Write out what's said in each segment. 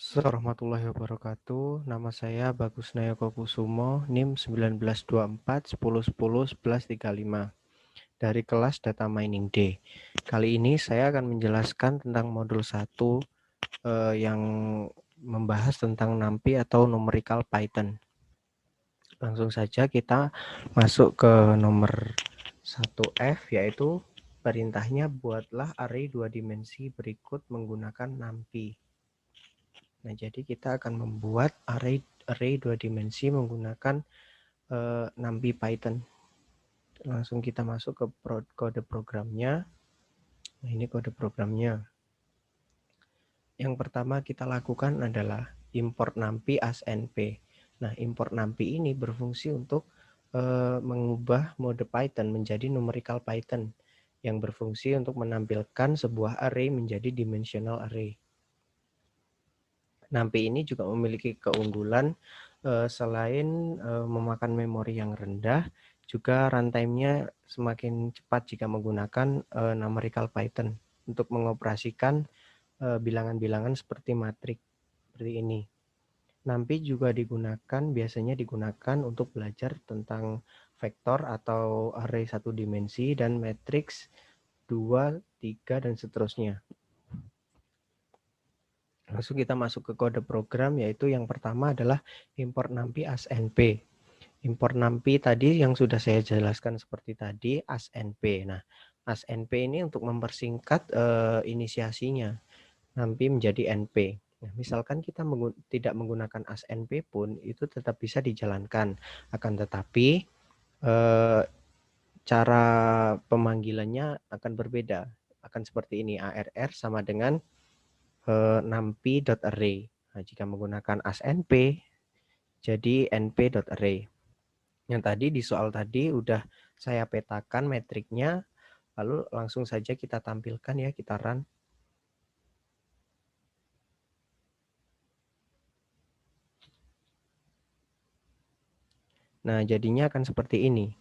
Warahmatullahi wabarakatuh. Nama saya Bagus Nayoko Kusumo, NIM 1924 10 10 11 35 dari kelas Data Mining D. Kali ini saya akan menjelaskan tentang modul 1 yang membahas tentang NumPy atau Numerical Python. Langsung saja kita masuk ke nomor 1F, yaitu perintahnya buatlah array 2 dimensi berikut menggunakan NumPy. Nah, jadi kita akan membuat array 2 dimensi menggunakan NumPy Python. Langsung kita masuk ke kode programnya. Nah, ini kode programnya. Yang pertama kita lakukan adalah import NumPy as NP. Nah, import NumPy ini berfungsi untuk mengubah mode Python menjadi numerical Python yang berfungsi untuk menampilkan sebuah array menjadi dimensional array. NumPy ini juga memiliki keunggulan selain memakan memori yang rendah, juga runtime-nya semakin cepat jika menggunakan numerical Python untuk mengoperasikan bilangan-bilangan seperti matrik seperti ini. NumPy juga biasanya digunakan untuk belajar tentang vektor atau array satu dimensi dan matriks 2, 3, dan seterusnya. Langsung kita masuk ke kode program, yaitu yang pertama adalah import NumPy as NP. Import NumPy tadi yang sudah saya jelaskan seperti tadi as NP. Nah, as NP ini untuk mempersingkat inisiasinya NumPy menjadi NP. Nah, misalkan kita tidak menggunakan as NP pun itu tetap bisa dijalankan. Akan tetapi cara pemanggilannya akan berbeda. Akan seperti ini, arr sama dengan numpy.array. Nah, jika menggunakan as np jadi np.array. Yang tadi di soal tadi udah saya petakan metriknya, lalu langsung saja kita tampilkan ya, kita run. Nah, jadinya akan seperti ini.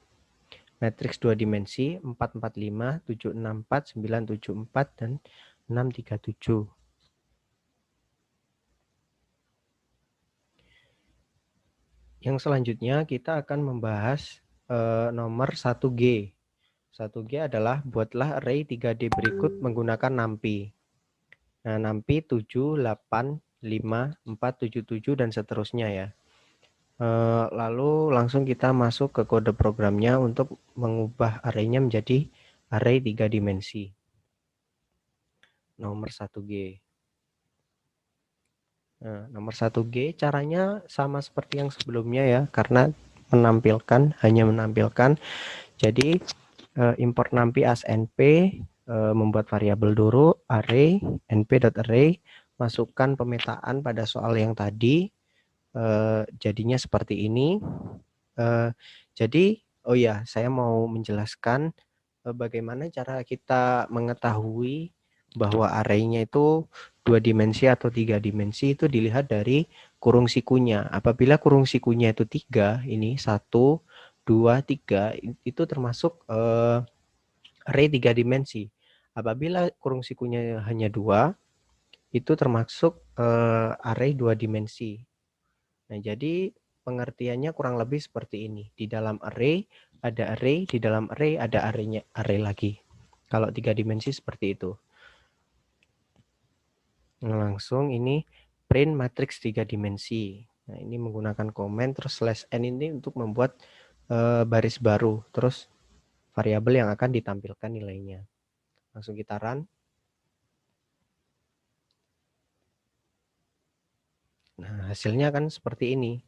Matriks 2 dimensi 445, 764, 974, dan 637. Yang selanjutnya kita akan membahas nomor 1G. 1G adalah buatlah array 3D berikut menggunakan NumPy. Nah, NumPy 7, 8, 5, 4, 7, 7, dan seterusnya ya. Lalu langsung kita masuk ke kode programnya untuk mengubah arraynya menjadi array 3 dimensi. Nomor 1G. Nah, nomor 1G caranya sama seperti yang sebelumnya ya, karena hanya menampilkan. Jadi import NumPy as np, membuat variabel dulu array np.array, masukkan pemetaan pada soal yang tadi, jadinya seperti ini. Jadi oh ya, saya mau menjelaskan bagaimana cara kita mengetahui bahwa arraynya itu 2 dimensi atau 3 dimensi. Itu dilihat dari kurung sikunya. Apabila kurung sikunya itu 3, ini 1, 2, 3, itu termasuk array 3 dimensi. Apabila kurung sikunya hanya 2, itu termasuk array 2 dimensi. Nah, jadi pengertiannya kurang lebih seperti ini. Di dalam array ada array, di dalam array ada array lagi. Kalau 3 dimensi seperti itu. Nah, langsung ini print matriks 3 dimensi. Nah, ini menggunakan komen terus /n ini untuk membuat baris baru, terus variabel yang akan ditampilkan nilainya. Langsung kita run. Nah, hasilnya kan seperti ini.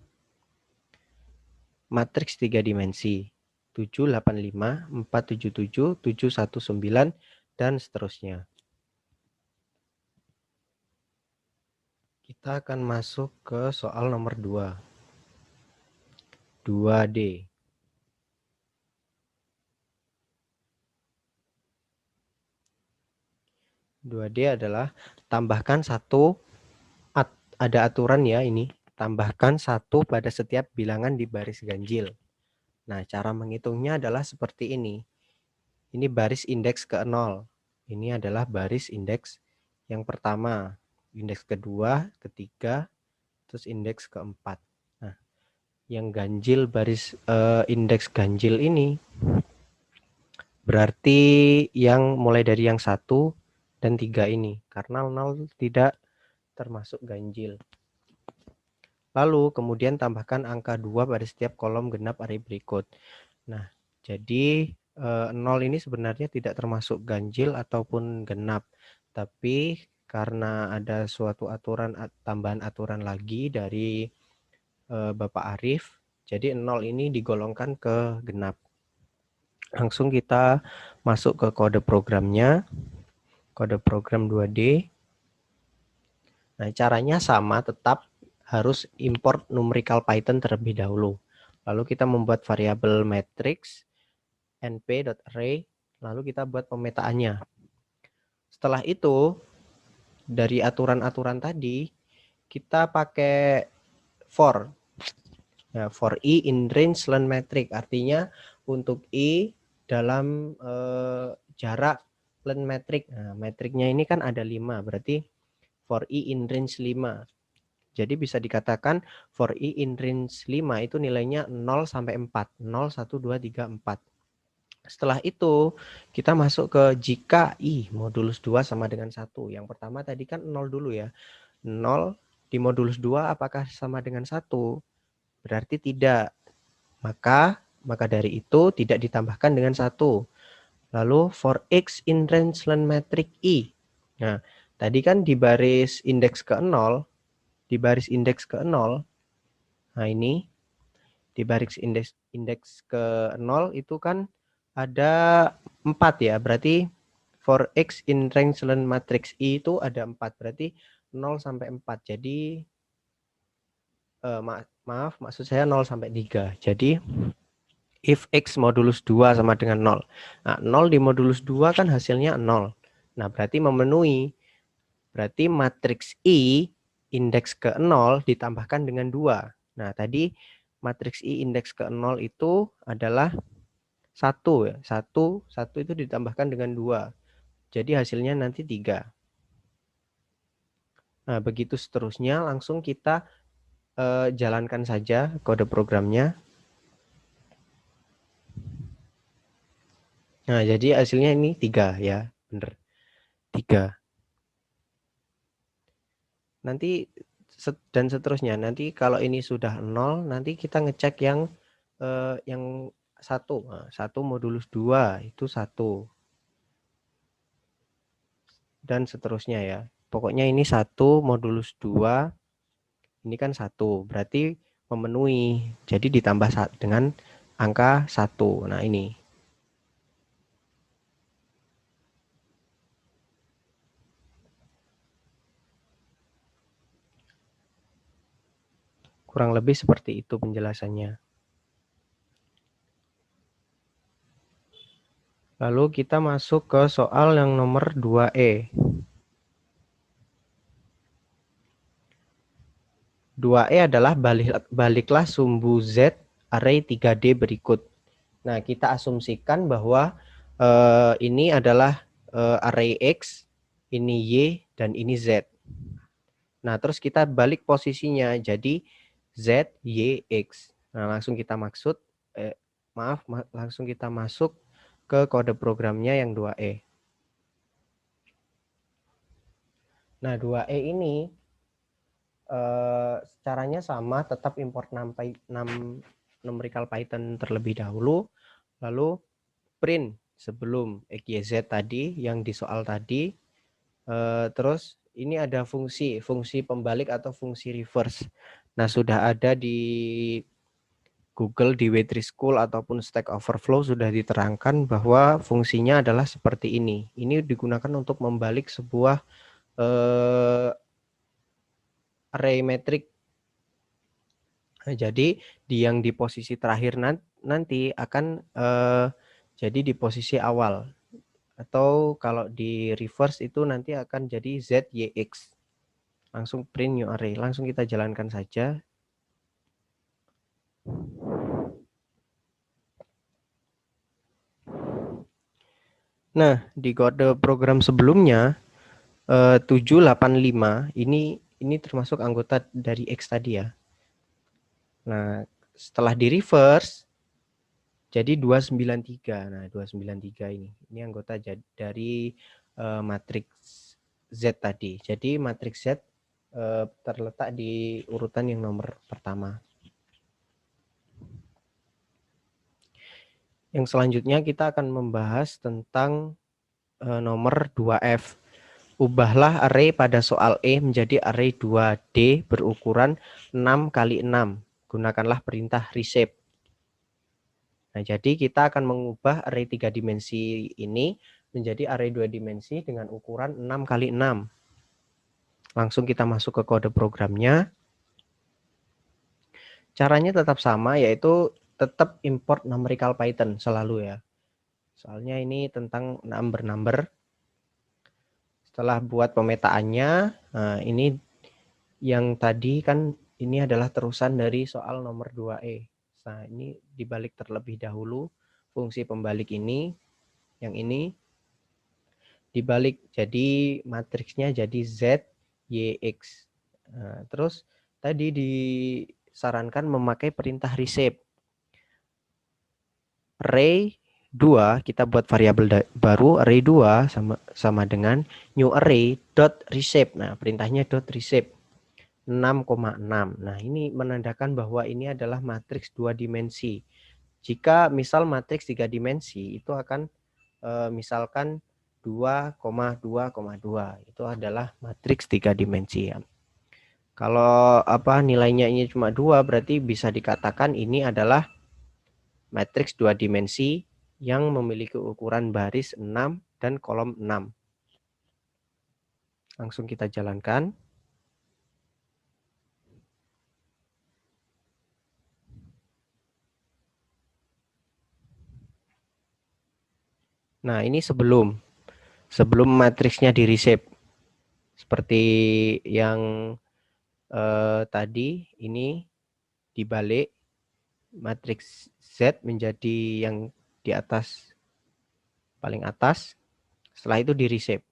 Matriks 3 dimensi. 785, 477, 719, dan seterusnya. Kita akan masuk ke soal nomor 2. 2D. 2D adalah tambahkan satu, ada aturan ya ini, tambahkan 1 pada setiap bilangan di baris ganjil. Nah, cara menghitungnya adalah seperti ini. Ini baris indeks ke 0. Ini adalah baris indeks yang pertama. indeks kedua, ketiga, terus indeks keempat. Nah, yang ganjil indeks ganjil ini berarti yang mulai dari yang 1 dan 3 ini, karena 0 tidak termasuk ganjil. Lalu kemudian tambahkan angka 2 pada setiap kolom genap array berikut. Nah, jadi 0 ini sebenarnya tidak termasuk ganjil ataupun genap, tapi karena ada suatu tambahan aturan lagi dari Bapak Arif, jadi 0 ini digolongkan ke genap. Langsung kita masuk ke kode programnya, kode program 2D. Nah, caranya sama, tetap harus import numerical Python terlebih dahulu. Lalu kita membuat variabel matrix np.array, lalu kita buat pemetaannya. Setelah itu, dari aturan-aturan tadi, kita pakai for. Ya, for i in range len metric, artinya untuk i dalam jarak len metric. Nah, metriknya ini kan ada 5, berarti for i in range 5. Jadi bisa dikatakan for i in range 5 itu nilainya 0 sampai 4. 0, 1, 2, 3, 4. Setelah itu kita masuk ke jika i modulus 2 sama dengan 1. Yang pertama tadi kan 0 dulu ya. 0 di modulus 2 apakah sama dengan 1? Berarti tidak. Maka dari itu tidak ditambahkan dengan 1. Lalu for x in range len metric i. Nah, tadi kan di baris indeks ke-0, di baris indeks ke-0. Nah, ini di baris indeks ke-0 itu kan ada 4 ya. Berarti for x in range len matrix i itu ada 4. Berarti 0 sampai 4. Jadi maaf, maksud saya 0 sampai 3. Jadi if x modulus 2 sama dengan 0. Nah, 0 di modulus 2 kan hasilnya 0. Nah, berarti memenuhi. Berarti matriks I indeks ke-0 ditambahkan dengan 2. Nah, tadi matriks I indeks ke-0 itu adalah 1 ya. 1 itu ditambahkan dengan 2. Jadi hasilnya nanti 3. Nah, begitu seterusnya, langsung kita jalankan saja kode programnya. Nah, jadi hasilnya ini 3 ya, benar. 3. Nanti dan seterusnya. Nanti kalau ini sudah 0, nanti kita ngecek yang 1. Nah, 1 modulus 2 itu 1. Dan seterusnya ya. Pokoknya ini 1 modulus 2, ini kan 1. Berarti memenuhi. Jadi ditambah dengan angka 1. Nah, ini. Kurang lebih seperti itu penjelasannya. Lalu kita masuk ke soal yang nomor 2E. 2E adalah baliklah sumbu Z array 3D berikut. Nah, kita asumsikan bahwa ini adalah array X, ini Y, dan ini Z. Nah, terus kita balik posisinya jadi Z, Y, X. Nah, langsung kita langsung kita masuk ke kode programnya yang 2E. Nah, 2E ini caranya sama, tetap import numerical Python terlebih dahulu, lalu print sebelum XYZ tadi yang di soal tadi. Terus ini ada fungsi pembalik atau fungsi reverse. Nah, sudah ada di Google, di W3 School ataupun Stack Overflow sudah diterangkan bahwa fungsinya adalah seperti ini. Ini digunakan untuk membalik sebuah array metrik. Nah, jadi yang di posisi terakhir nanti akan jadi di posisi awal, atau kalau di reverse itu nanti akan jadi ZYX. Langsung print new array. Langsung kita jalankan saja. Nah, di kode program sebelumnya 785 ini termasuk anggota dari X tadi ya. Nah, setelah di reverse jadi 293. Nah, 293 ini anggota dari matriks Z tadi. Jadi matriks Z terletak di urutan yang nomor pertama. Yang selanjutnya kita akan membahas tentang nomor 2F. Ubahlah array pada soal E menjadi array 2D berukuran 6 kali 6. Gunakanlah perintah reshape. Nah, jadi kita akan mengubah array 3 dimensi ini menjadi array 2 dimensi dengan ukuran 6 kali 6. Langsung kita masuk ke kode programnya. Caranya tetap sama, yaitu tetap import numerical Python selalu ya. Soalnya ini tentang number. Setelah buat pemetaannya, nah ini yang tadi kan ini adalah terusan dari soal nomor 2E. Nah, ini dibalik terlebih dahulu fungsi pembalik ini, yang ini dibalik jadi matriksnya jadi Z, Y, X. Nah, terus tadi disarankan memakai perintah reshape. Array 2 kita buat variabel baru, array 2 sama dengan new array dot reshape. Nah, perintahnya dot reshape 6,6. Nah, ini menandakan bahwa ini adalah matriks 2 dimensi. Jika misal matriks 3 dimensi itu akan misalkan 2,2,2 itu adalah matriks 3 dimensi ya. Kalau nilainya ini cuma 2 berarti bisa dikatakan ini adalah matriks 2 dimensi yang memiliki ukuran baris 6 dan kolom 6. Langsung kita jalankan. Nah, ini sebelum matriksnya di reshape. Seperti yang tadi ini dibalik matriks Z menjadi yang di atas, paling atas. Setelah itu di reshape.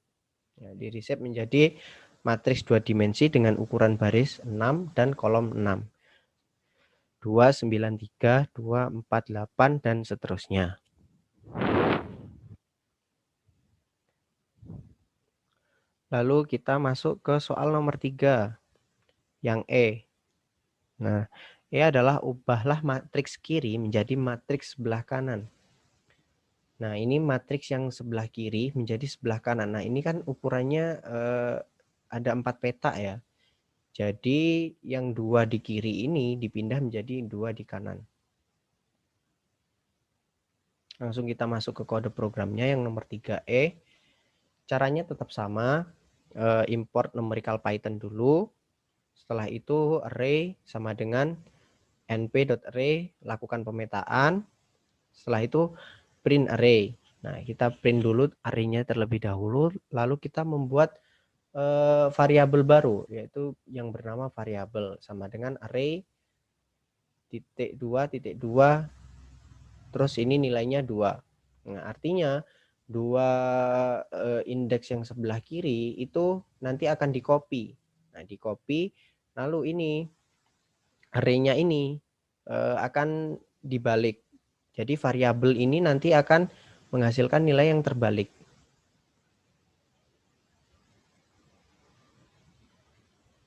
Ya, di reshape menjadi matriks 2 dimensi dengan ukuran baris 6 dan kolom 6. 2, 9, 3, 2, 4, 8, dan seterusnya. Lalu kita masuk ke soal nomor 3, yang E. Nah, E adalah ubahlah matriks kiri menjadi matriks sebelah kanan. Nah, ini matriks yang sebelah kiri menjadi sebelah kanan. Nah, ini kan ukurannya ada 4 peta ya. Jadi yang 2 di kiri ini dipindah menjadi 2 di kanan. Langsung kita masuk ke kode programnya yang nomor 3E. Caranya tetap sama. Import numerical Python dulu. Setelah itu array sama dengan np.array, lakukan pemetaan. Setelah itu print array. Nah, kita print dulu array-nya terlebih dahulu, lalu kita membuat variabel baru, yaitu yang bernama variabel sama dengan array titik 2, terus ini nilainya 2. Nah, artinya 2 indeks yang sebelah kiri itu nanti akan di-copy. Nah, di-copy, lalu ini array-nya ini akan dibalik. Jadi variabel ini nanti akan menghasilkan nilai yang terbalik.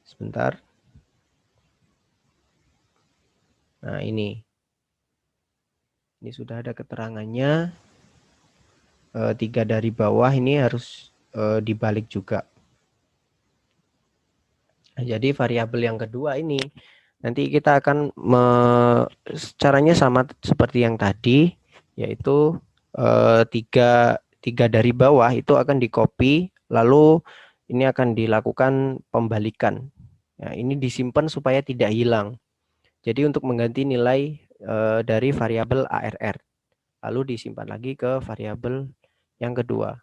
Sebentar. Nah, ini sudah ada keterangannya. 3 dari bawah ini harus dibalik juga. Nah, jadi variabel yang kedua ini nanti kita akan caranya sama seperti yang tadi, yaitu 3 dari bawah itu akan di-copy, lalu ini akan dilakukan pembalikan. Nah, ini disimpan supaya tidak hilang. Jadi untuk mengganti nilai dari variabel ARR, lalu disimpan lagi ke variabel yang kedua.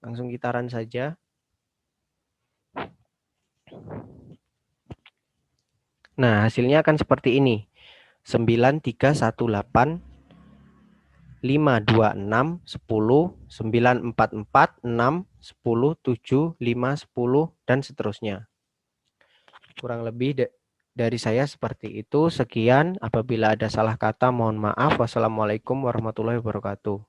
Langsung kita run saja. Nah, hasilnya akan seperti ini. 9318 526, 10, 944, 6, 10, 7, 5, 10, dan seterusnya. Kurang lebih dari saya seperti itu. Sekian, apabila ada salah kata mohon maaf. Wassalamualaikum warahmatullahi wabarakatuh.